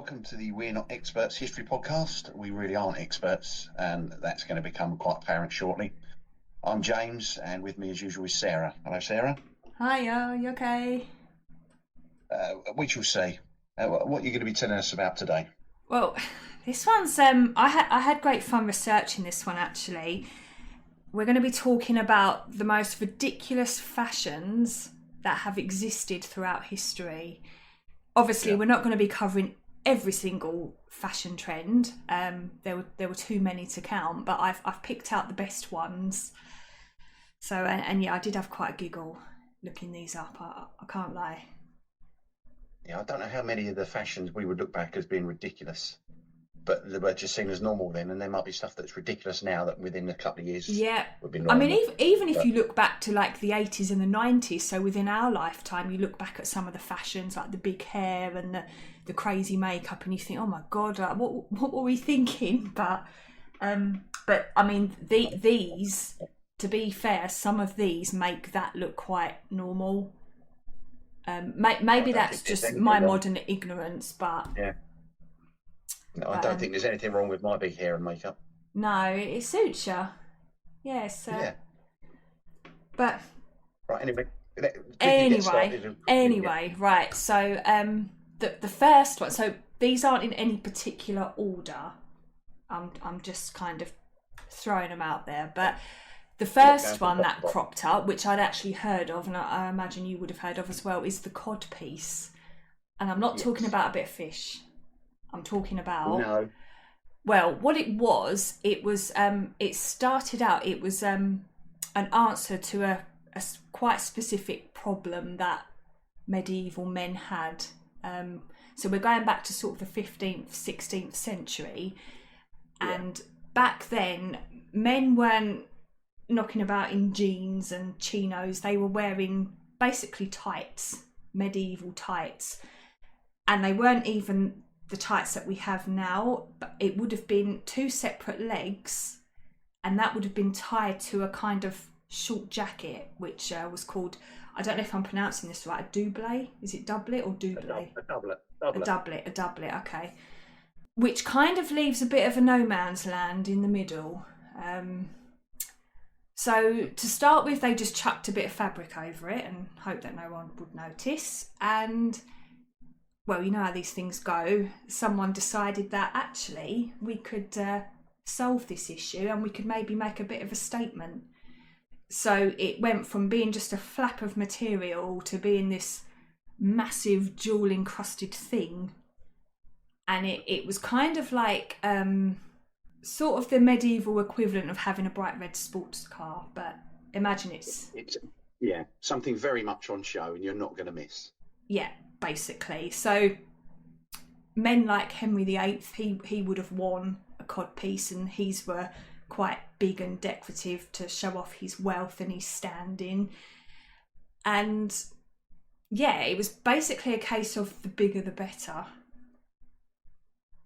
welcome to the We're Not Experts History Podcast. We really aren't experts, and that's going to become quite apparent shortly. I'm James, and with me as usual is Sarah. Hello, Sarah. Hiya, you okay? We shall see. What are you going to be telling us about today? Well, this one's I had great fun researching this one actually. We're going to be talking about the most ridiculous fashions that have existed throughout history. Obviously, we're not going to be covering every single fashion trend. There were too many to count, but I've picked out the best ones. So and yeah, I did have quite a giggle looking these up. I can't lie. Yeah, I don't know how many of the fashions we would look back as being ridiculous, but they were just seen as normal then, and there might be stuff that's ridiculous now that within a couple of years would be normal. I mean, even if you look back to like the 80s and the 90s, so within our lifetime, you look back at some of the fashions like the big hair and the crazy makeup, and you think, oh my god, like, what were we thinking? But I mean, these, to be fair, some of these make that look quite normal. Maybe that's just my modern ignorance, but yeah. No, I don't think there's anything wrong with my big hair and makeup. No, it suits you. Yes. Yeah. But right. Anyway, right. So the first one. So these aren't in any particular order. I'm just kind of throwing them out there, but. The first one that cropped up, which I'd actually heard of, and I imagine you would have heard of as well, is the cod piece. And I'm not talking about a bit of fish. I'm talking about... No. Well, what it started out, it was an answer to a quite specific problem that medieval men had. So we're going back to sort of the 15th, 16th century. And back then, men weren't knocking about in jeans and chinos. They were wearing basically tights, medieval tights, and they weren't even the tights that we have now, but it would have been two separate legs, and that would have been tied to a kind of short jacket, which was called, I don't know if I'm pronouncing this right, a doublet. Is it doublet or doublet? A doublet, okay. Which kind of leaves a bit of a no man's land in the middle. So to start with, they just chucked a bit of fabric over it and hoped that no one would notice. And, well, you know how these things go. Someone decided that actually we could solve this issue and we could maybe make a bit of a statement. So it went from being just a flap of material to being this massive jewel-encrusted thing. And it was kind of like... sort of the medieval equivalent of having a bright red sports car, but imagine it's something very much on show and you're not going to miss. Yeah, basically. So men like Henry VIII, he would have worn a cod piece, and his were quite big and decorative to show off his wealth and his standing. And yeah, it was basically a case of the bigger the better.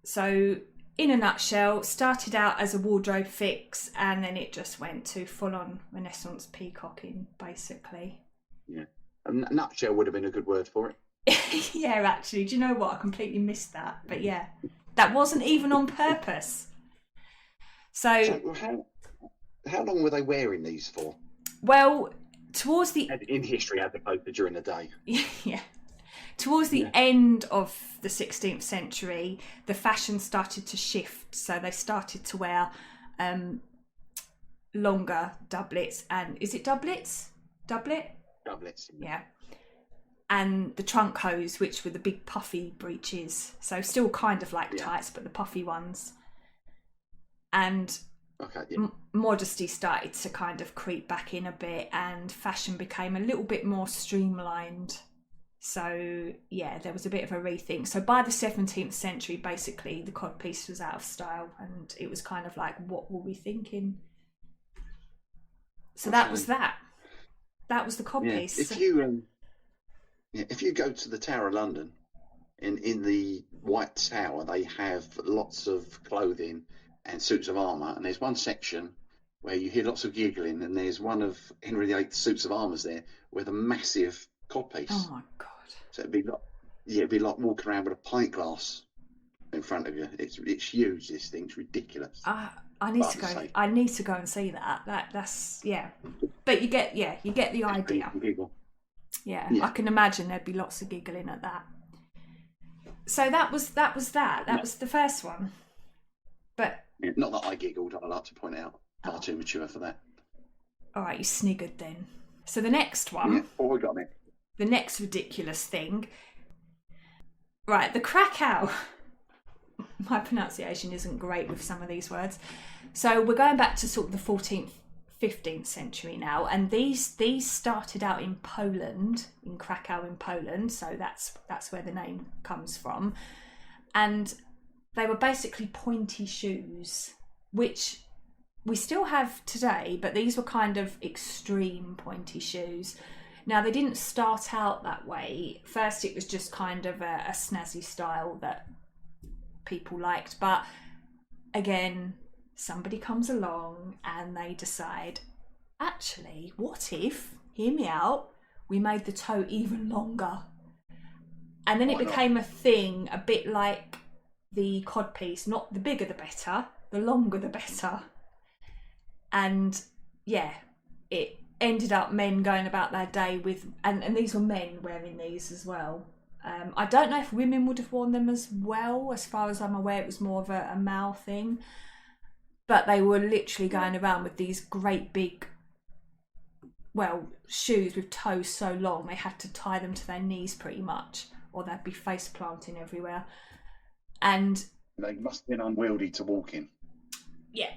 So in a nutshell, started out as a wardrobe fix, and then it just went to full-on Renaissance peacocking, basically. Yeah, a nutshell would have been a good word for it. Yeah, actually, do you know what? I completely missed that. But yeah, that wasn't even on purpose. So how long were they wearing these for? Well, towards the... In history, as opposed to during the day. Yeah. Towards the end of the 16th century, the fashion started to shift. So they started to wear longer doublets. And is it doublets? Doublet? Doublets. Yeah. And the trunk hose, which were the big puffy breeches. So still kind of like tights, but the puffy ones. And modesty started to kind of creep back in a bit, and fashion became a little bit more streamlined. So, yeah, there was a bit of a rethink. So by the 17th century, basically, the codpiece was out of style, and it was kind of like, what were we thinking? So that was that. That was the codpiece. If you go to the Tower of London, in the White Tower, they have lots of clothing and suits of armour, and there's one section where you hear lots of giggling, and there's one of Henry VIII's suits of armour there with a massive codpiece. Oh, my God. So it'd be like walking around with a pint glass in front of you. It's huge. This thing. It's ridiculous. I need to go. I need to go and see that. That's yeah. But you get the idea. Yeah, I can imagine there'd be lots of giggling at that. So that was that. That was the first one. But not that I giggled. I'd like to point out. Far too mature for that. All right, you sniggered then. So the next one. Yeah, what we got, Nick? The next ridiculous thing. Right, the Krakow. My pronunciation isn't great with some of these words. So we're going back to sort of the 14th, 15th century now, and these started out in Poland, in Krakow in Poland, so that's where the name comes from. And they were basically pointy shoes, which we still have today, but these were kind of extreme pointy shoes. Now, they didn't start out that way. First, it was just kind of a snazzy style that people liked. But again, somebody comes along and they decide, actually, what if, hear me out, we made the toe even longer? And then it became a thing, a bit like the codpiece. Not the bigger the better, the longer the better. And yeah, it ended up men going about their day with, and these were men wearing these as well. I don't know if women would have worn them as well. As far as I'm aware, it was more of a male thing. But they were literally going around with these great big, shoes with toes so long they had to tie them to their knees pretty much, or they'd be face planting everywhere. And they must have been unwieldy to walk in. Yeah,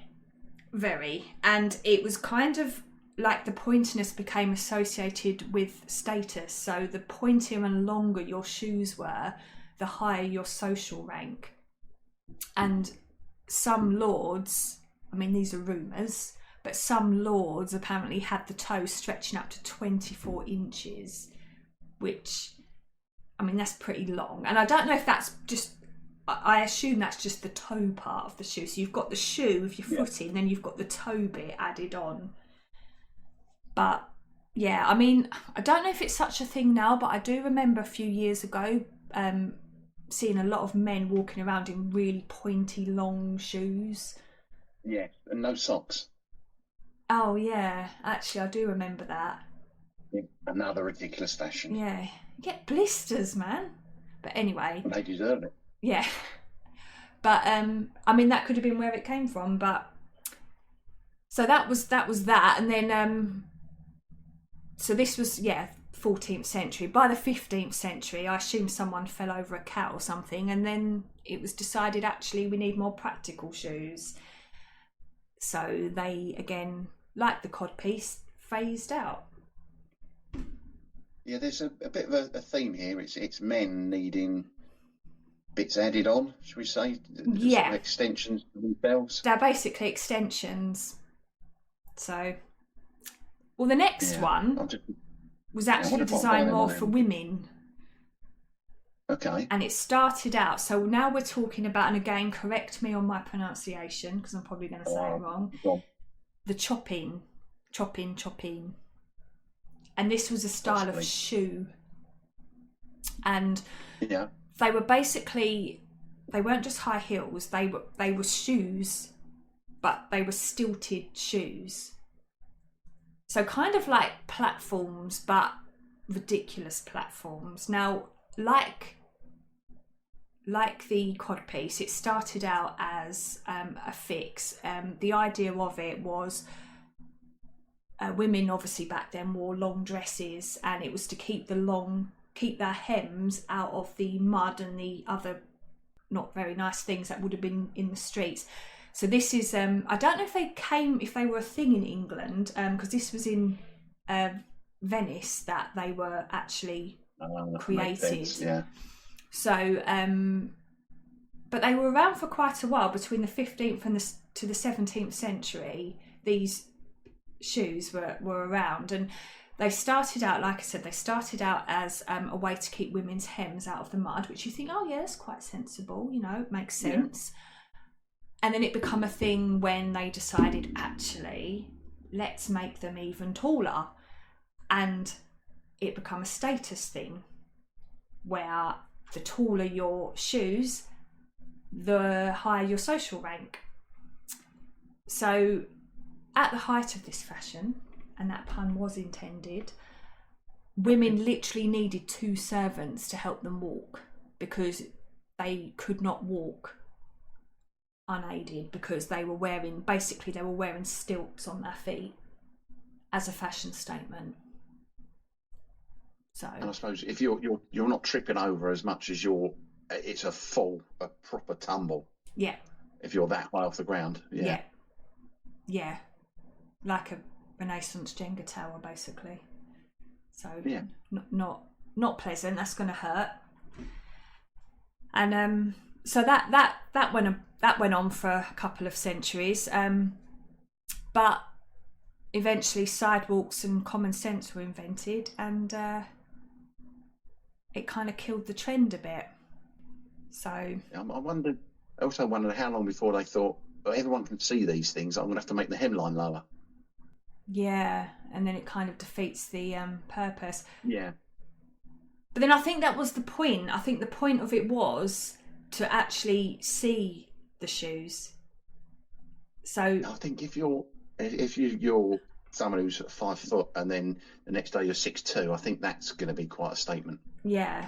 very. And it was kind of like the pointiness became associated with status. So the pointier and longer your shoes were, the higher your social rank. And some lords, I mean, these are rumours, but some lords apparently had the toes stretching up to 24 inches, which, I mean, that's pretty long. And I don't know if that's just, I assume that's just the toe part of the shoe. So you've got the shoe with your foot in, then you've got the toe bit added on. But yeah, I mean, I don't know if it's such a thing now, but I do remember a few years ago seeing a lot of men walking around in really pointy, long shoes. Yeah, and no socks. Oh yeah, actually I do remember that. Yeah, another ridiculous fashion. Yeah, you get blisters, man. But anyway. They deserve it. Yeah. But I mean, that could have been where it came from, but so that was that, and then so this was 14th century. By the 15th century, I assume someone fell over a cat or something, and then it was decided actually we need more practical shoes. So they, again, like the codpiece, phased out. Yeah, there's a bit of a theme here. It's men needing bits added on, should we say? Yeah. Sort of extensions to themselves. They're basically extensions. So, well, the next one was actually designed more for women. Okay. And it started out, so now we're talking about, and again, correct me on my pronunciation, because I'm probably going to say it wrong, the chopin. And this was a style of shoe. And they were basically, they weren't just high heels, they were shoes, but they were stilted shoes. So kind of like platforms, but ridiculous platforms. Now, like the codpiece, it started out as a fix. The idea of it was women obviously back then wore long dresses, and it was to keep their hems out of the mud and the other not very nice things that would have been in the streets. So this is I don't know if they were a thing in England, because this was in Venice that they were actually created. Sense, yeah. So but they were around for quite a while. Between the 15th and to the 17th century, these shoes were around, and they started out, like I said, as a way to keep women's hems out of the mud, which you think, oh yeah, that's quite sensible, it makes sense. Yeah. And then it became a thing when they decided, actually, let's make them even taller. And it became a status thing where the taller your shoes, the higher your social rank. So at the height of this fashion, and that pun was intended, women literally needed 2 servants to help them walk, because they could not walk unaided, because they were wearing stilts on their feet as a fashion statement. So, and I suppose if you're not tripping over as much as it's a proper tumble. Yeah. If you're that high off the ground. Yeah. Yeah. Like a Renaissance Jenga tower, basically. So yeah, not pleasant. That's going to hurt. And so that went on for a couple of centuries. But eventually, sidewalks and common sense were invented, and it kind of killed the trend a bit. So I also wondered how long before they thought, well, everyone can see these things, I'm going to have to make the hemline lower. Yeah, and then it kind of defeats the purpose. Yeah. But then I think that was the point. I think the point of it was to actually see the shoes. So I think if you're someone who's 5 foot and then the next day you're 6'2", I think that's going to be quite a statement. Yeah,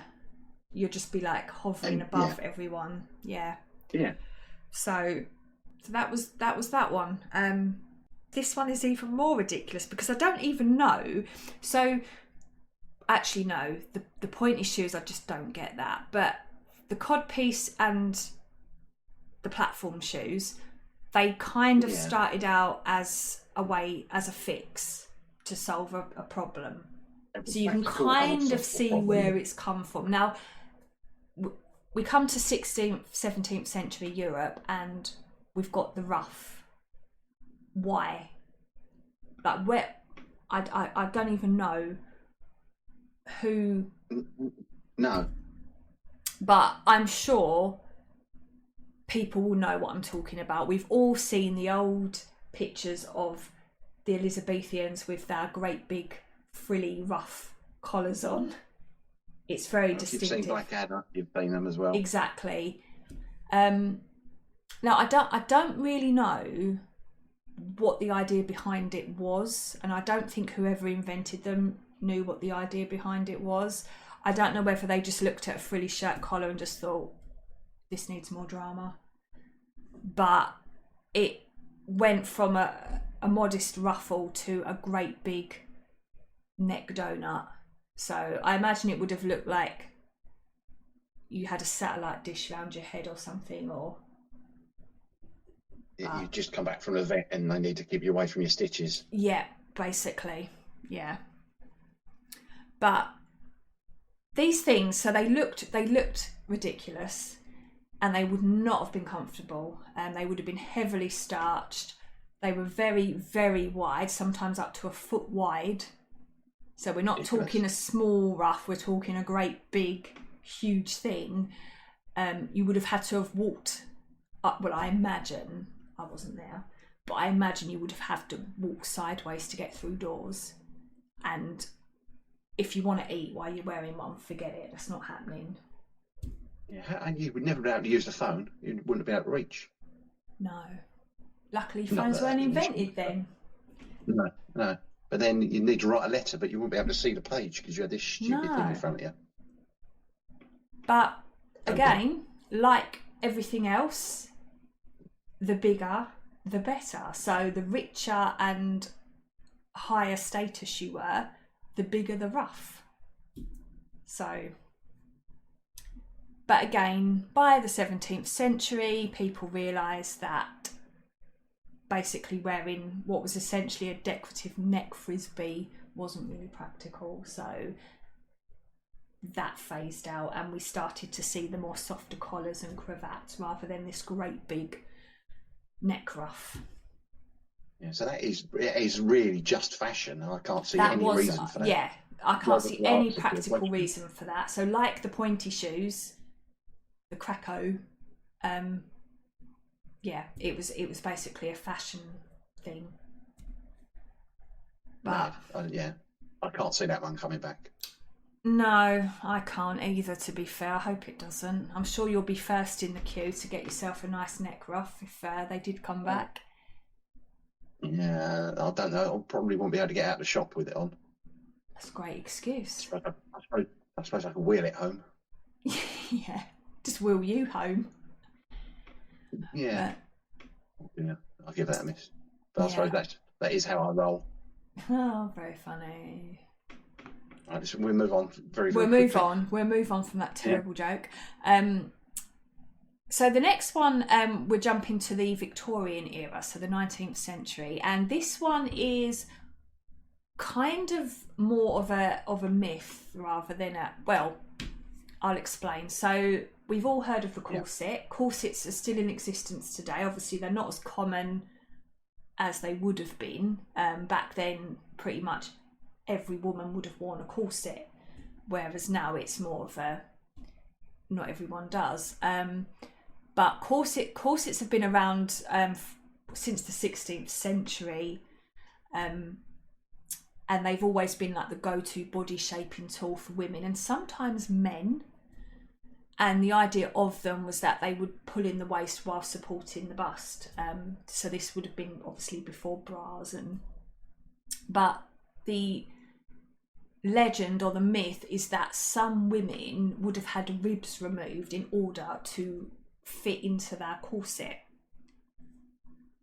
you'll just be like hovering above everyone. Yeah. Yeah. So that was that one. This one is even more ridiculous because I don't even know. So actually, no, the pointy shoes, I just don't get that. But the codpiece and the platform shoes, they kind of started out as a fix to solve a problem. So you can kind of see where it's come from. Now, we come to 16th, 17th century Europe and we've got the rough. Why? Like, where? I don't even know who. No. But I'm sure people will know what I'm talking about. We've all seen the old pictures of the Elizabethans with their great big frilly rough collars on. It's very distinctive. You've seen Blackadder, you've seen them as well. Exactly. Now I don't really know what the idea behind it was, and I don't think whoever invented them knew what the idea behind it was. I don't know whether they just looked at a frilly shirt collar and just thought, this needs more drama. But it went from a modest ruffle to a great big neck donut. So I imagine it would have looked like you had a satellite dish around your head or something, or you just come back from an event and they need to keep you away from your stitches. Yeah, basically. Yeah. But these things, so they looked ridiculous, and they would not have been comfortable, and they would have been heavily starched. They were very, very wide, sometimes up to a foot wide. So we're not talking a small ruff, we're talking a great big, huge thing. You would have had to have walked up, well, I imagine, I wasn't there, but I imagine you would have had to walk sideways to get through doors. And if you want to eat while you're wearing one, forget it, that's not happening. Yeah, and you would never be able to use the phone. You wouldn't be able to reach. No. Luckily, phones weren't invented then. No. But then you need to write a letter, but you wouldn't be able to see the page because you had this stupid thing in front of you. But again, like everything else, the bigger, the better. So the richer and higher status you were, the bigger the ruff. So, but again, by the 17th century, people realised that basically wearing what was essentially a decorative neck frisbee wasn't really practical. So that phased out, and we started to see the more softer collars and cravats rather than this great big neck ruff. Yeah, so it is really just fashion. I can't see any reason for that. Yeah, I can't see any practical reason for that. So like the pointy shoes, the Krakow, yeah, it was basically a fashion thing. But yeah, I can't see that one coming back. No, I can't either, to be fair. I hope it doesn't. I'm sure you'll be first in the queue to get yourself a nice neck ruff if they did come back. Yeah, I don't know. I probably won't be able to get out of the shop with it on. That's a great excuse. I suppose I can wheel it home. Yeah, just wheel you home. Yeah, yeah, I'll give that a miss. But I Yeah. suppose that is how I roll. Oh, very funny. Right, we'll move on very, We'll very move quickly. on. We'll move on from that terrible joke. So the next one, we're jumping to the Victorian era, so the 19th century, and this one is kind of more of a myth rather than a, well, I'll explain. So we've all heard of the corset. Yeah. Corsets are still in existence today. Obviously, they're not as common as they would have been. Back then, pretty much every woman would have worn a corset, whereas now it's more of a, not everyone does. But corsets have been around since the 16th century, and they've always been like the go-to body shaping tool for women and sometimes men. And the idea of them was that they would pull in the waist while supporting the bust. So this would have been obviously before bras, but the legend or the myth is that some women would have had ribs removed in order to fit into their corset.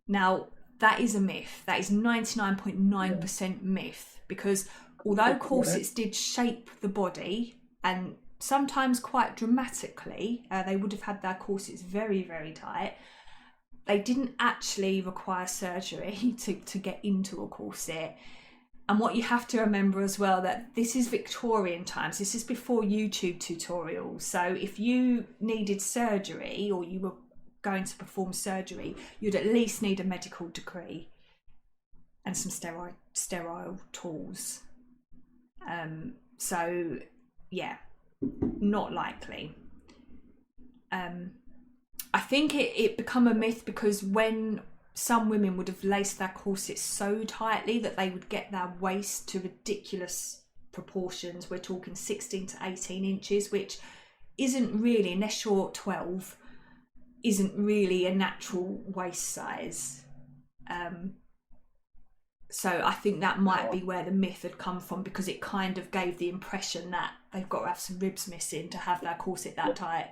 Now, that is a myth. That is 99.9% myth, because although corsets did shape the body, and sometimes quite dramatically, they would have had their corsets very, very tight, they didn't actually require surgery to get into a corset. And what you have to remember as well, that this is Victorian times. This is before YouTube tutorials. So if you needed surgery or you were going to perform surgery, you'd at least need a medical degree and some sterile tools. So yeah, not likely. I think it become a myth because when some women would have laced their corsets so tightly that they would get their waist to ridiculous proportions. We're talking 16 to 18 inches, which isn't really, unless you're 12, isn't really a natural waist size. So I think that might be where the myth had come from, because it kind of gave the impression that they've got to have some ribs missing to have their corset that tight.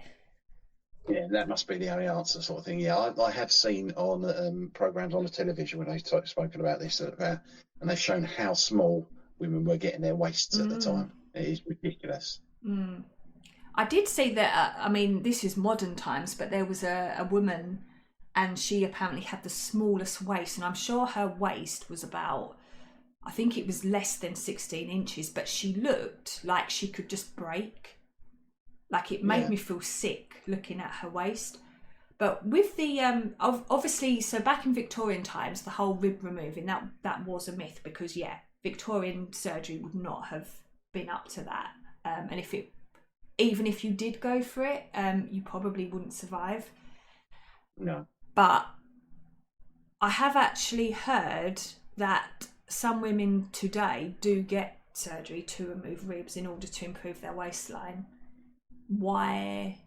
Yeah, that must be the only answer, sort of thing. Yeah, I have seen on programs on the television when they've spoken about this, and they've shown how small women were getting their waists at the time. It is ridiculous. I did see that, I mean, this is modern times, but there was a woman, and she apparently had the smallest waist, and I'm sure her waist was about, I think it was less than 16 inches, but she looked like she could just break. Like, it made me feel sick looking at her waist. But with the obviously, so back in Victorian times, the whole rib removing, that was a myth, because Victorian surgery would not have been up to that. And even if you did go for it, you probably wouldn't survive. No. But I have actually heard that some women today do get surgery to remove ribs in order to improve their waistline. Why?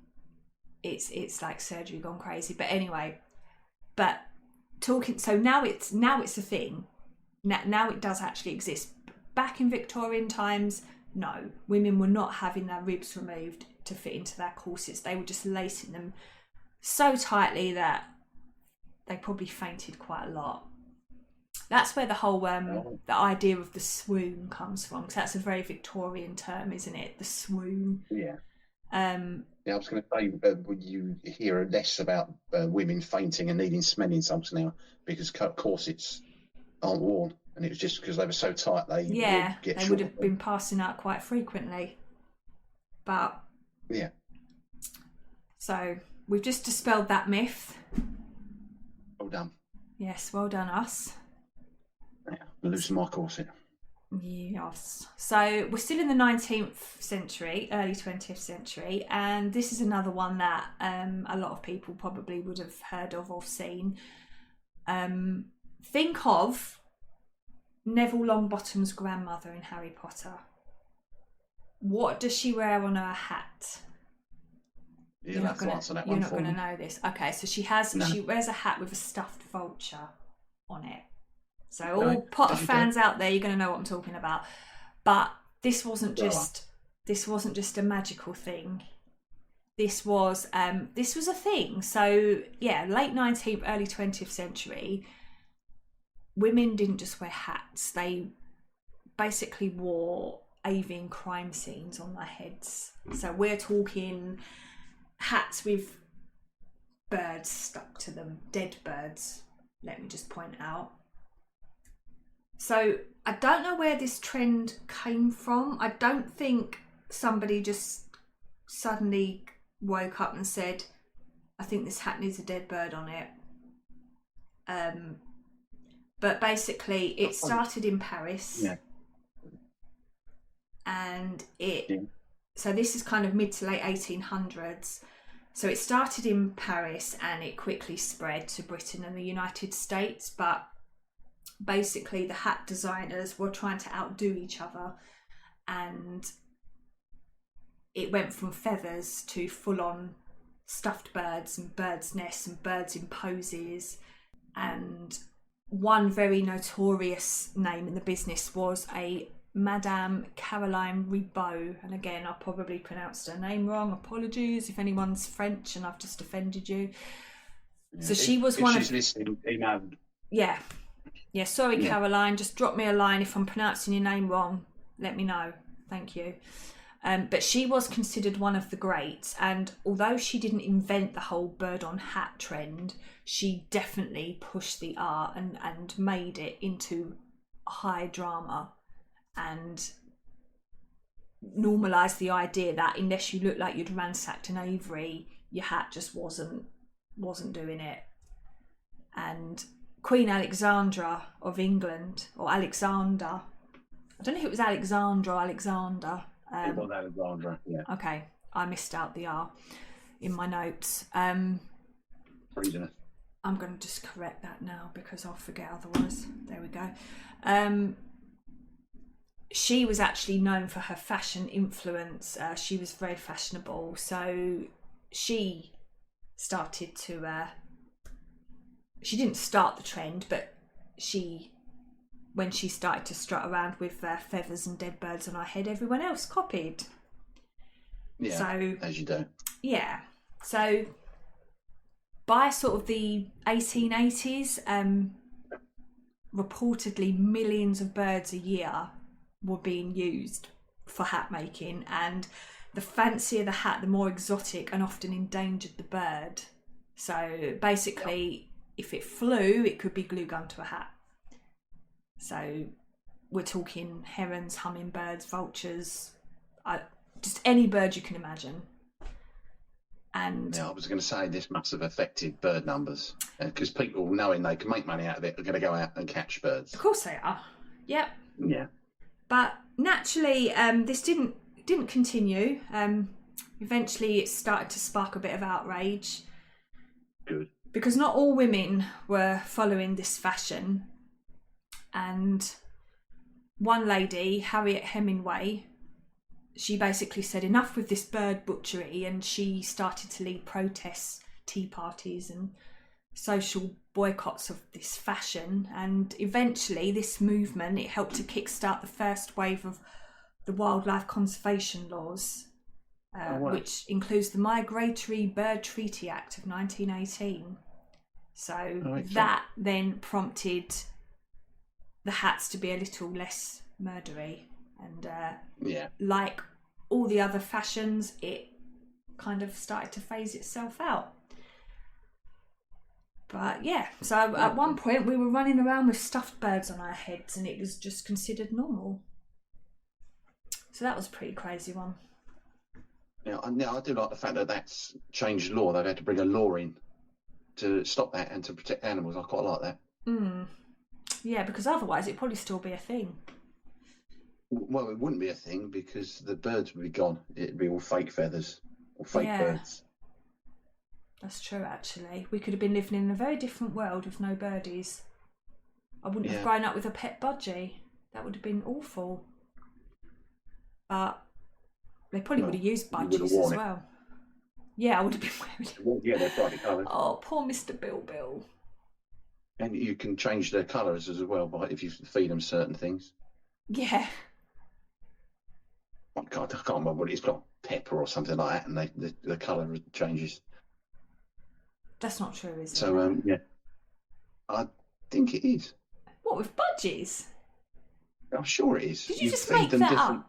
It's like surgery gone crazy. But anyway, so now it's a thing. Now it does actually exist. Back in Victorian times, no, women were not having their ribs removed to fit into their corsets. They were just lacing them so tightly that they probably fainted quite a lot. That's where the whole the idea of the swoon comes from, because that's a very Victorian term, isn't it? The swoon. Yeah. Yeah, I was going to say, you hear less about women fainting and needing smelling salts now because corsets aren't worn, and it was just because they were so tight they would have been passing out quite frequently. But yeah, so we've just dispelled that myth. Well done. Yes, well done us. Yeah, losing my corset. Yes. So we're still in the 19th century, early 20th century, and this is another one that a lot of people probably would have heard of or seen. Think of Neville Longbottom's grandmother in Harry Potter. What does she wear on her hat? You're not going to answer that You're one not for going to me. know this. Okay, so she wears a hat with a stuffed vulture on it. So all Potter fans out there, you're going to know what I'm talking about. But this wasn't just a magical thing. This was a thing. So yeah, late 19th, early 20th century, women didn't just wear hats. They basically wore avian crime scenes on their heads. So we're talking hats with birds stuck to them, dead birds, let me just point out. So I don't know where this trend came from. I don't think somebody just suddenly woke up and said, I think this hat needs a dead bird on it. But basically it started in Paris. Yeah. And so this is kind of mid to late 1800s. So it started in Paris and it quickly spread to Britain and the United States. But basically the hat designers were trying to outdo each other, and it went from feathers to full-on stuffed birds and birds' nests and birds in poses. And one very notorious name in the business was a Madame Caroline Ribot, and again I probably pronounced her name wrong, apologies if anyone's French and I've just offended you. So she was one of... She's listening, email. Yeah, sorry Caroline, just drop me a line if I'm pronouncing your name wrong, let me know, thank you. But she was considered one of the greats, and although she didn't invent the whole bird on hat trend, she definitely pushed the art and made it into high drama, and normalised the idea that unless you looked like you'd ransacked an aviary, your hat just wasn't doing it. And Queen Alexandra of England, or Alexander, I don't know if it was Alexandra or Alexander. It was Alexandra, yeah. Okay, I missed out the R in my notes. Reason. I'm going to just correct that now because I'll forget otherwise. There we go. She was actually known for her fashion influence. She was very fashionable, so she started to... she didn't start the trend, but when she started to strut around with feathers and dead birds on her head, everyone else copied. Yeah, so, as you do. Yeah. So by sort of the 1880s, reportedly millions of birds a year were being used for hat making, and the fancier the hat, the more exotic and often endangered the bird. So basically, if it flew, it could be glue gun to a hat. So we're talking herons, hummingbirds, vultures, just any bird you can imagine. And now, I was going to say this must have affected bird numbers, because people, knowing they can make money out of it, are going to go out and catch birds. Of course they are. Yep. Yeah. But naturally, this didn't continue. Eventually, it started to spark a bit of outrage. Good. Because not all women were following this fashion. And one lady, Harriet Hemingway, she basically said enough with this bird butchery, and she started to lead protests, tea parties and social boycotts of this fashion. And eventually this movement, it helped to kickstart the first wave of the wildlife conservation laws, which includes the Migratory Bird Treaty Act of 1918. So that then prompted the hats to be a little less murdery, and like all the other fashions, it kind of started to phase itself out. But yeah, so at one point we were running around with stuffed birds on our heads, and it was just considered normal. So that was a pretty crazy one. Now I do like the fact that that's changed law. They've had to bring a law in to stop that and to protect animals. I quite like that. Yeah, because otherwise it'd probably still be a thing. Well, it wouldn't be a thing because the birds would be gone. It'd be all fake feathers or fake birds. That's true, actually. We could have been living in a very different world with no birdies. I wouldn't have grown up with a pet budgie. That would have been awful. But They probably would have used you would have budgies worn as it. well. Yeah, I would have been wearing it. Well, yeah, they're brightly coloured. Oh, poor Mr. Bill. And you can change their colours as well by if you feed them certain things. Yeah. I can't remember what it's got, pepper or something like that, and the colour changes. That's not true, is it? So yeah, I think it is. What, with budgies? I'm sure it is. Did you just make that up?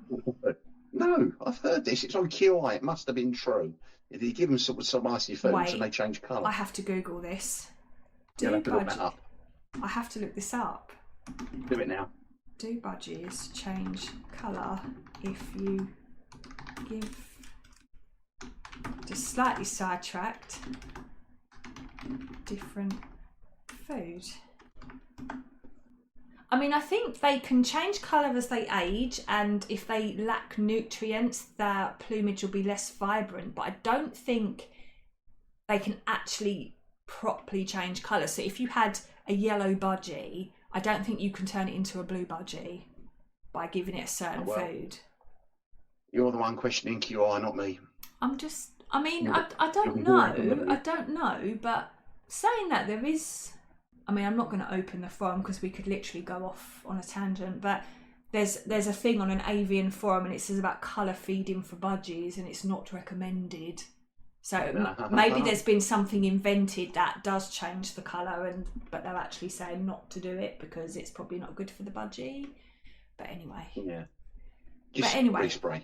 No, I've heard this. It's on QI. It must have been true. You give them some icy foods and they change colour. I have to Google this. You'll have to look that up. I have to look this up. Do it now. Do budgies change colour if you give... Just slightly sidetracked. Different food. I mean, I think they can change colour as they age, and if they lack nutrients, their plumage will be less vibrant, but I don't think they can actually properly change colour. So if you had a yellow budgie, I don't think you can turn it into a blue budgie by giving it a certain food. You're the one questioning QI, not me. I don't know, but saying that, there is... I mean, I'm not going to open the forum because we could literally go off on a tangent, but there's a thing on an avian forum and it says about colour feeding for budgies and it's not recommended. So maybe there's been something invented that does change the colour, but they're actually saying not to do it because it's probably not good for the budgie. But anyway. Yeah. Just respray.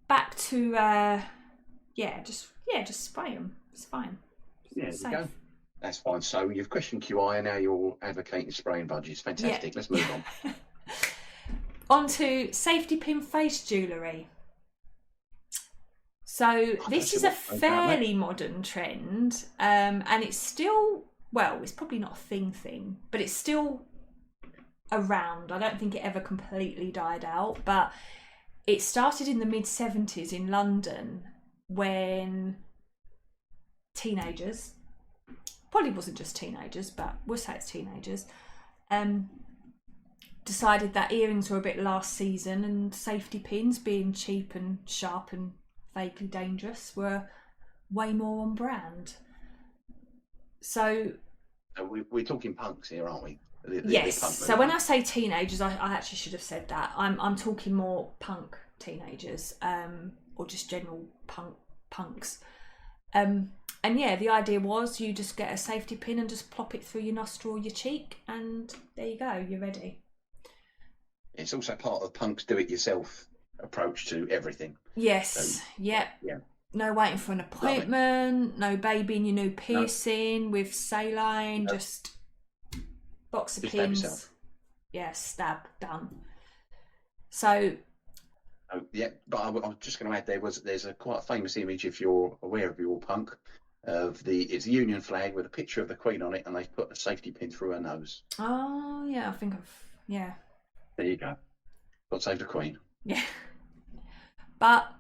Back to just spray them. It's fine. Yeah, there you go. That's fine. So you've questioned QI and now you're advocating spraying budgies. Fantastic. Yeah. Let's move on. On to safety pin face jewellery. So this is a fairly modern trend, and it's still, well, it's probably not a thing, but it's still around. I don't think it ever completely died out, but it started in the mid-70s in London when teenagers, probably wasn't just teenagers, but we'll say it's teenagers, decided that earrings were a bit last season and safety pins, being cheap and sharp and vaguely dangerous, were way more on brand. So we're talking punks here, aren't we? Yes. So when I say teenagers, I actually should have said that. I'm talking more punk teenagers, or just general punks. And yeah, the idea was you just get a safety pin and just plop it through your nostril or your cheek, and there you go, you're ready. It's also part of punk's do-it-yourself approach to everything. Yes. So, yeah. No waiting for an appointment, no babying your new piercing with saline, just box of pins. Yeah, stab, done. So yeah, but I was just going to add there's a quite famous image, if you're aware of your punk, of it's a Union flag with a picture of the Queen on it, and they've put a safety pin through her nose. Oh yeah, I think yeah. There you go. God save the Queen. Yeah. But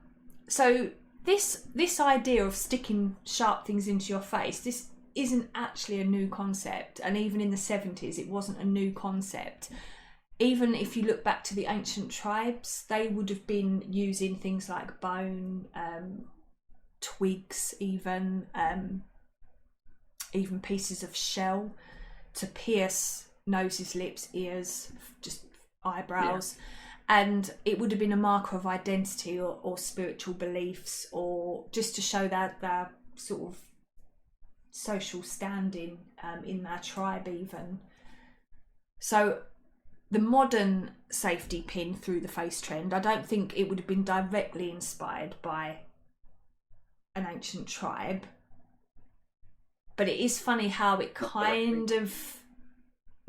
so this idea of sticking sharp things into your face, this isn't actually a new concept, and even in the 70s it wasn't a new concept. Even if you look back to the ancient tribes, they would have been using things like bone, twigs, even pieces of shell to pierce noses, lips, ears, just eyebrows. Yeah. And it would have been a marker of identity or spiritual beliefs, or just to show that their sort of social standing in their tribe even. So the modern safety pin through the face trend, I don't think it would have been directly inspired by an ancient tribe. But it is funny how it kind of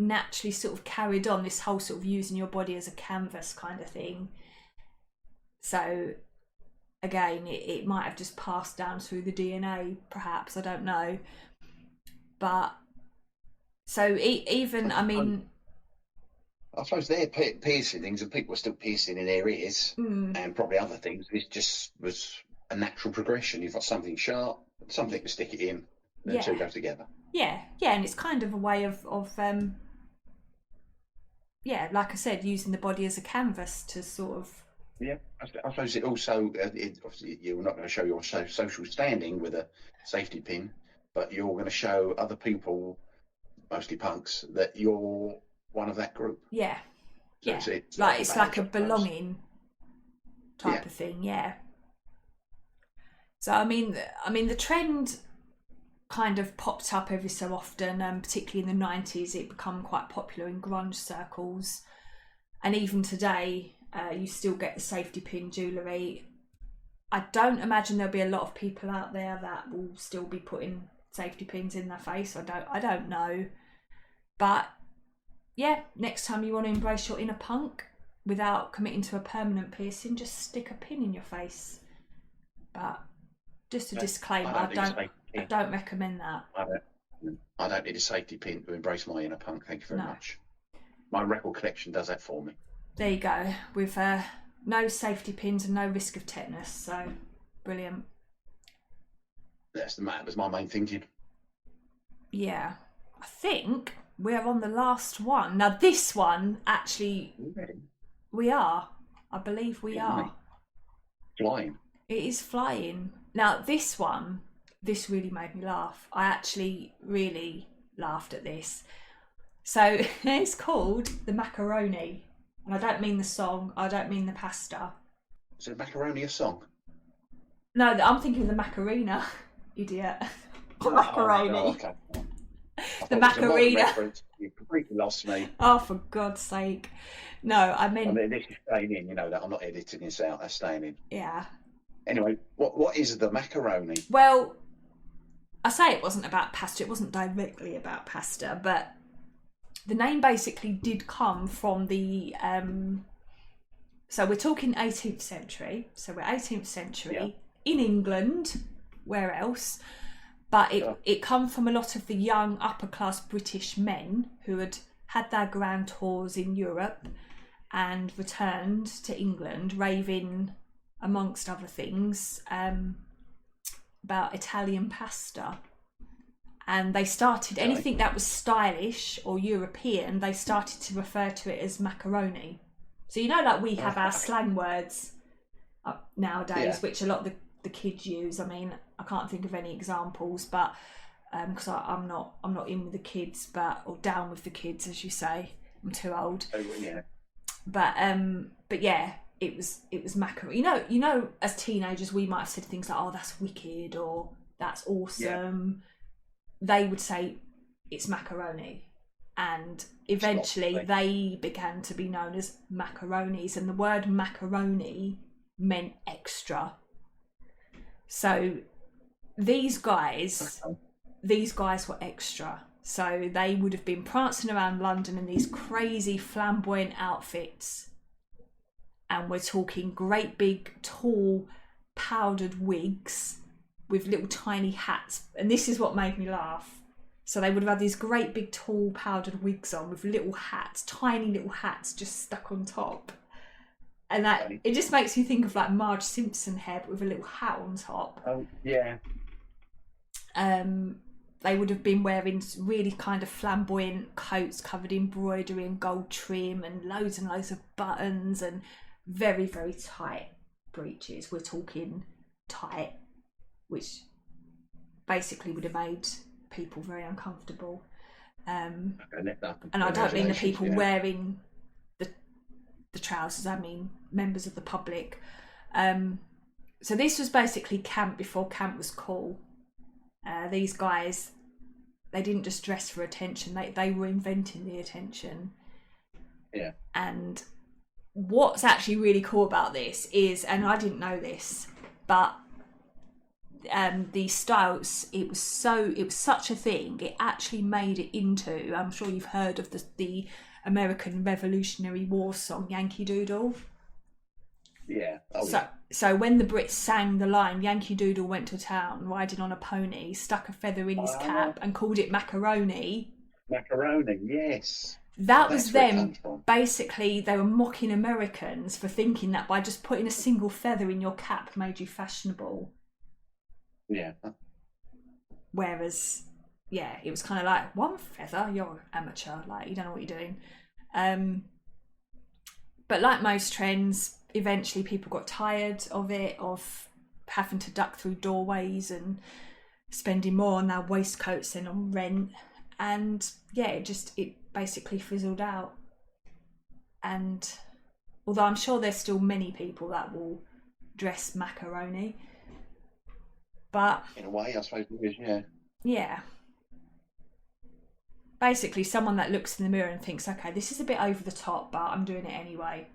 naturally sort of carried on, this whole sort of using your body as a canvas kind of thing. So again, it might have just passed down through the DNA, perhaps, I don't know. But so even, I mean, I suppose they're piercing things, and people are still piercing in their ears and probably other things. It just was a natural progression. You've got something sharp, something to stick it in, and the two go together. Yeah, and it's kind of a way of like I said, using the body as a canvas to sort of Yeah, I suppose it also, obviously you're not going to show your social standing with a safety pin, but you're going to show other people, mostly punks, that you're one of that group. Yeah, So yeah. it's like Like a it's like badge, a I suppose. belonging Yeah, type of thing. Yeah. So I mean, the trend kind of popped up every so often, particularly in the 90s. It became quite popular in grunge circles, and even today, you still get the safety pin jewellery. I don't imagine there'll be a lot of people out there that will still be putting safety pins in their face. I don't know, but yeah, next time you want to embrace your inner punk without committing to a permanent piercing, just stick a pin in your face. But just a disclaimer, I I don't need a don't safety I pin. don't recommend that. I don't need a safety pin to embrace my inner punk. Thank you very No. much. My record collection does that for me. There you go. With no safety pins and no risk of tetanus. So brilliant. That was my main thinking. Yeah. I think we're on the last one. Now this one actually we are. I believe we are. Flying. It is flying. Now this one, this really made me laugh. I actually really laughed at this. So it's called the macaroni. And I don't mean the song, I don't mean the pasta. Is it macaroni a song? No, I'm thinking of the Macarena, idiot. The macaroni. Oh, okay. The Macarena. Macarena. You completely lost me. Oh, for God's sake. No, I meant... I mean, this is staying in, you know that. I'm not editing this out, that's staying in. Yeah. Anyway, what is the macaroni? Well, I say it wasn't about pasta, it wasn't directly about pasta, but the name basically did come from the... So we're talking 18th century. So we're 18th century in England. Where else? But it come from a lot of the young upper class British men who had their grand tours in Europe and returned to England, raving, amongst other things, about Italian pasta. And they started anything that was stylish or European, they started to refer to it as macaroni. So you know, like we have our slang words nowadays, which a lot of the kids use. I mean, I can't think of any examples, but because I'm not in with the kids, or down with the kids, as you say. I'm too old. Oh, yeah. But yeah, it was macaroni. You know, as teenagers, we might have said things like, "Oh, that's wicked," or "That's awesome." Yeah. They would say it's macaroni. And eventually they began to be known as macaronis, and the word macaroni meant extra. So these guys were extra. So they would have been prancing around London in these crazy flamboyant outfits. And we're talking great big, tall, powdered wigs with little tiny hats. And this is what made me laugh. So they would have had these great big tall powdered wigs on with little hats, tiny little hats just stuck on top. And that it just makes you think of like Marge Simpson hair but with a little hat on top. Oh, yeah. They would have been wearing really kind of flamboyant coats covered in embroidery and gold trim and loads of buttons and very, very tight breeches. We're talking tight, which basically would have made people very uncomfortable. And I don't mean the people wearing the trousers, I mean members of the public. So this was basically camp before camp was cool. These guys, they didn't just dress for attention, they were inventing the attention. Yeah. And what's actually really cool about this is, and I didn't know this, but the styles, it was such a thing, it actually made it into, I'm sure you've heard of the American Revolutionary War song Yankee Doodle. Yeah. So when the Brits sang the line Yankee Doodle went to town riding on a pony, stuck a feather in his cap and called it macaroni. Macaroni, yes. That was them. Basically, they were mocking Americans for thinking that by just putting a single feather in your cap made you fashionable. Yeah. Whereas, yeah, it was kind of like, one feather, you're amateur, like you don't know what you're doing. But like most trends, eventually people got tired of it, of having to duck through doorways and spending more on their waistcoats than on rent. And yeah, it basically fizzled out. And although I'm sure there's still many people that will dress macaroni, but in a way, I suppose it is, yeah. Yeah. Basically, someone that looks in the mirror and thinks, okay, this is a bit over the top, but I'm doing it anyway.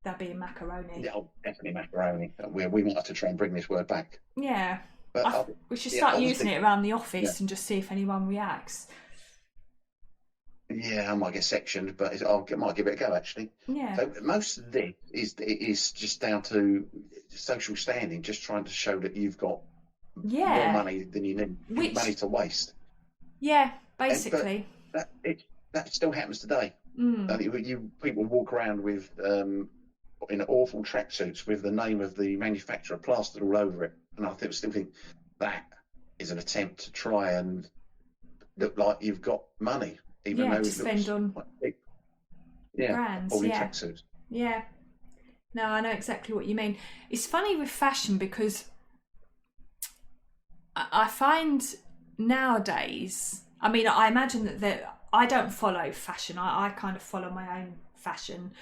That'd be a macaroni. Yeah, definitely macaroni. We might have to try and bring this word back. Yeah. But we should start using it around the office and just see if anyone reacts. Yeah, I might get sectioned, but I might give it a go, actually. Yeah. So most of this is just down to social standing, just trying to show that you've got more money than you need, money to waste. Yeah, basically. But that still happens today. People walk around with in awful tracksuits with the name of the manufacturer plastered all over it, and I still think that is an attempt to try and look like you've got money, even though to spend on brands. Tracksuits. Yeah. No, I know exactly what you mean. It's funny with fashion because I find nowadays, I mean, I imagine that I don't follow fashion. I kind of follow my own fashion.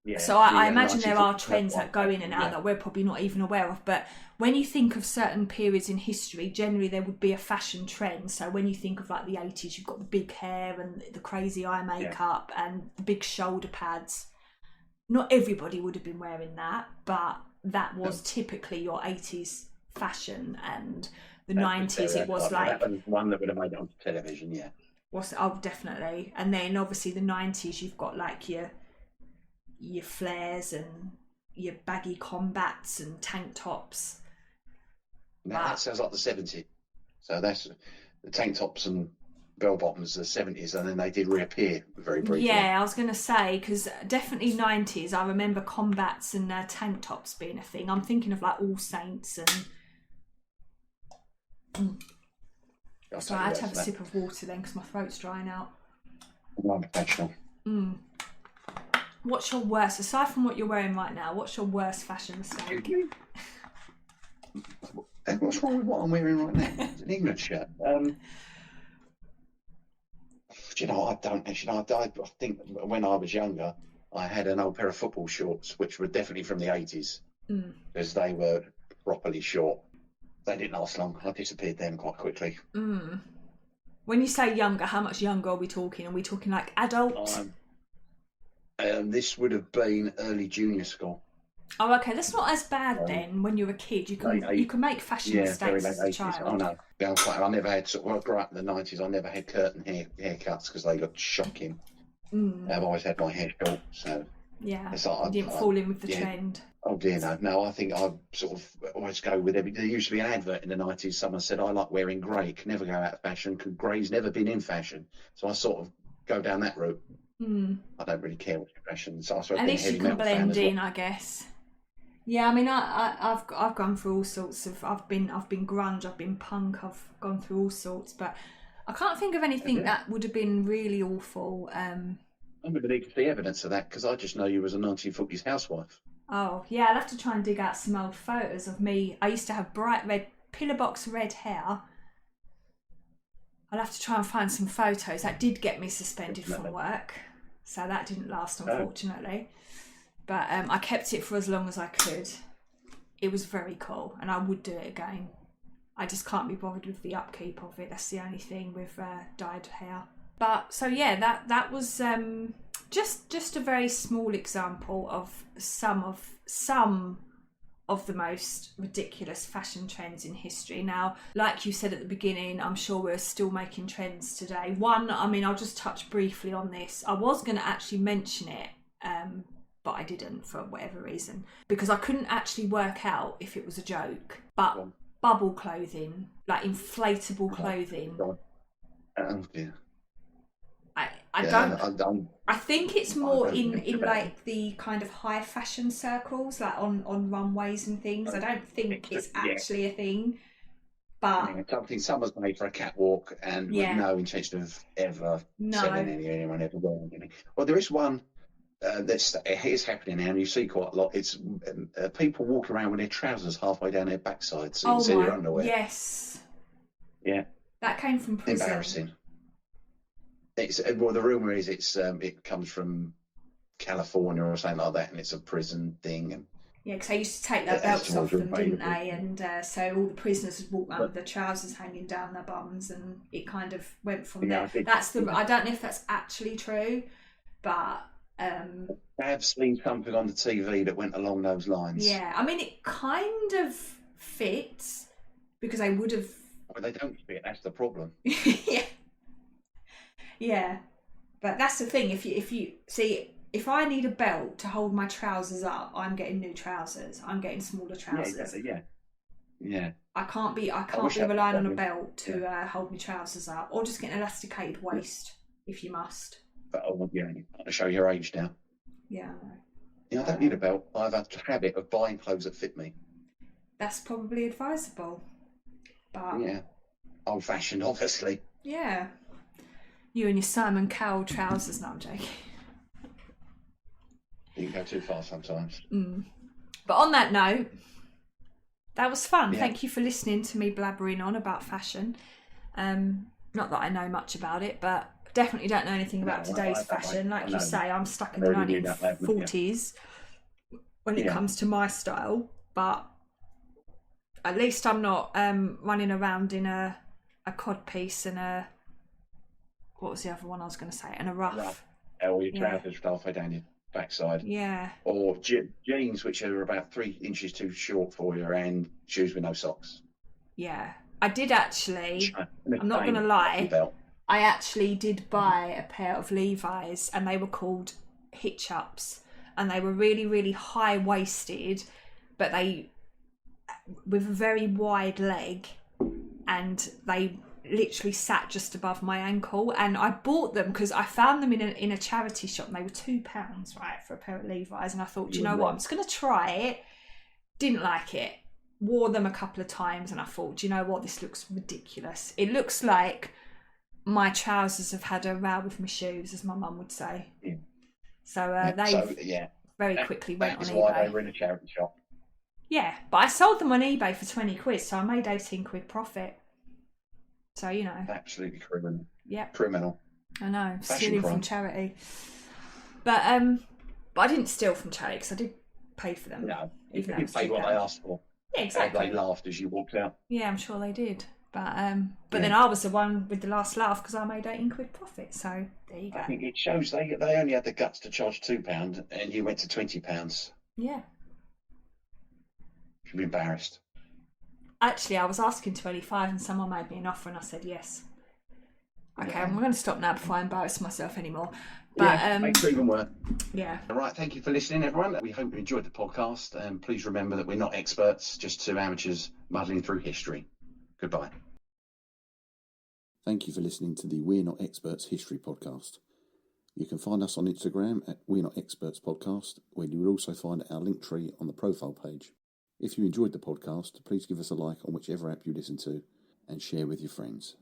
Yeah, so I imagine there are trends that go in and out that we're probably not even aware of. But when you think of certain periods in history, generally there would be a fashion trend. So when you think of like the 80s, you've got the big hair and the crazy eye makeup and the big shoulder pads. Not everybody would have been wearing that, but that was typically your 80s fashion. And the 90s, it was like... That was one that would have made it on television, yeah. Definitely. And then obviously the 90s, you've got like your flares and your baggy combats and tank tops. Now, that sounds like the 70s. So that's the tank tops and bell bottoms, the 70s, and then they did reappear very briefly. Yeah, I was going to say, because definitely 90s, I remember combats and tank tops being a thing. I'm thinking of like All Saints and... So I had to have a sip of water then because my throat's drying out. I'm professional. What's your worst, aside from what you're wearing right now, what's your worst fashion mistake? What's wrong with what I'm wearing right now? It's an England shirt. Do you know, I don't actually know. I think when I was younger, I had an old pair of football shorts, which were definitely from the 80s, because they were properly short. They didn't last long. I disappeared them quite quickly. When you say younger, how much younger are we talking? Are we talking like adult? This would have been early junior school. Oh, okay. That's not as bad then. When you're a kid, you can make fashion mistakes as a child. Oh no, I never had. When I grew up in the 90s, I never had curtain haircuts because they looked shocking. I've always had my hair short, so yeah, you didn't fall in with the trend. Oh dear, no. I think I sort of always go with everything. There used to be an advert in the 90s. Someone said, I like wearing grey. Can never go out of fashion because grey's never been in fashion. So I sort of go down that route. I don't really care what's fashion. So I sort of at least you can blend in, I guess. Yeah, I mean, I've gone through all sorts of. I've been grunge. I've been punk. I've gone through all sorts, but I can't think of anything that would have been really awful. I'm going to need to see evidence of that because I just know you as a 1940s housewife. Oh, yeah, I'll have to try and dig out some old photos of me. I used to have bright red, pillar box red hair. I'll have to try and find some photos. That did get me suspended from work, so that didn't last, unfortunately. But I kept it for as long as I could. It was very cool, and I would do it again. I just can't be bothered with the upkeep of it. That's the only thing with dyed hair. But, so yeah, that was... Just a very small example of some of the most ridiculous fashion trends in history. Now, like you said at the beginning, I'm sure we're still making trends today. I'll just touch briefly on this. I was going to actually mention it, but I didn't for whatever reason, because I couldn't actually work out if it was a joke. But bubble clothing, like inflatable clothing. Oh dear. I think it's more in like the kind of high fashion circles, like on runways and things. I don't think it's actually a thing. But something someone's made for a catwalk and with no intention of ever selling anyone ever wearing any. Well, there is one it is happening now, and you see quite a lot. It's people walking around with their trousers halfway down their backside, so you can see their underwear. Yes. Yeah. That came from prison. Embarrassing. Well, the rumor is it comes from California or something like that, and it's a prison thing. And yeah, because they used to take their belts off them, didn't they? And so all the prisoners would walk around with their trousers hanging down their bums, and it kind of went from there. I don't know if that's actually true, but I have seen something on the TV that went along those lines. Yeah, I mean, it kind of fits because they would have. Well, they don't fit. That's the problem. Yeah. Yeah, but that's the thing. If you see, if I need a belt to hold my trousers up, I'm getting new trousers. I'm getting smaller trousers. Yeah. I can't be relying on a belt to hold my trousers up, or just get an elasticated waist if you must. But I want to show your age now. Yeah, I know. Yeah, I don't need a belt. I have a habit of buying clothes that fit me. That's probably advisable, but yeah, old-fashioned, obviously. Yeah. You and your Simon Cowell trousers. No, I'm joking. You can go too far sometimes. But on that note, that was fun. Yeah. Thank you for listening to me blabbering on about fashion. Not that I know much about it, but definitely don't know anything about today's fashion. Like you say, I'm stuck in the 1940s when it comes to my style. But at least I'm not running around in a codpiece and a... What was the other one I was going to say? And a ruff. Or your trousers halfway down your backside. Yeah. Or jeans which are about 3 inches too short for you, and shoes with no socks. Yeah. I did actually, I'm not going to lie, I actually did buy a pair of Levi's, and they were called hitch-ups, and they were really, really high-waisted, but they, with a very wide leg, and they literally sat just above my ankle. And I bought them because I found them in a charity shop, and they were £2, right, for a pair of Levi's. And I thought, you know what, I'm just going to try it. Didn't like it. Wore them a couple of times, and I thought, do you know what, this looks ridiculous. It looks like my trousers have had a row with my shoes, as my mum would say. Yeah. So they very quickly went on eBay. That is why they were in a charity shop. Yeah, but I sold them on eBay for 20 quid, so I made 18 quid profit. So, you know. Absolutely criminal. Yeah. Criminal. I know, stealing from charity. But I didn't steal from charity because I did pay for them. No, you didn't pay what they asked for. Yeah, exactly. They laughed as you walked out. Yeah, I'm sure they did. But then I was the one with the last laugh because I made 18 quid profit. So there you go. I think it shows they only had the guts to charge £2 and you went to £20. Yeah. You should be embarrassed. Actually, I was asking 25 and someone made me an offer and I said yes. Okay, I'm going to stop now before I embarrass myself anymore. But makes it even worse. Yeah. All right, thank you for listening, everyone. We hope you enjoyed the podcast. And please remember that we're not experts, just two amateurs muddling through history. Goodbye. Thank you for listening to the We're Not Experts History Podcast. You can find us on Instagram at We're Not Experts Podcast, where you will also find our link tree on the profile page. If you enjoyed the podcast, please give us a like on whichever app you listen to and share with your friends.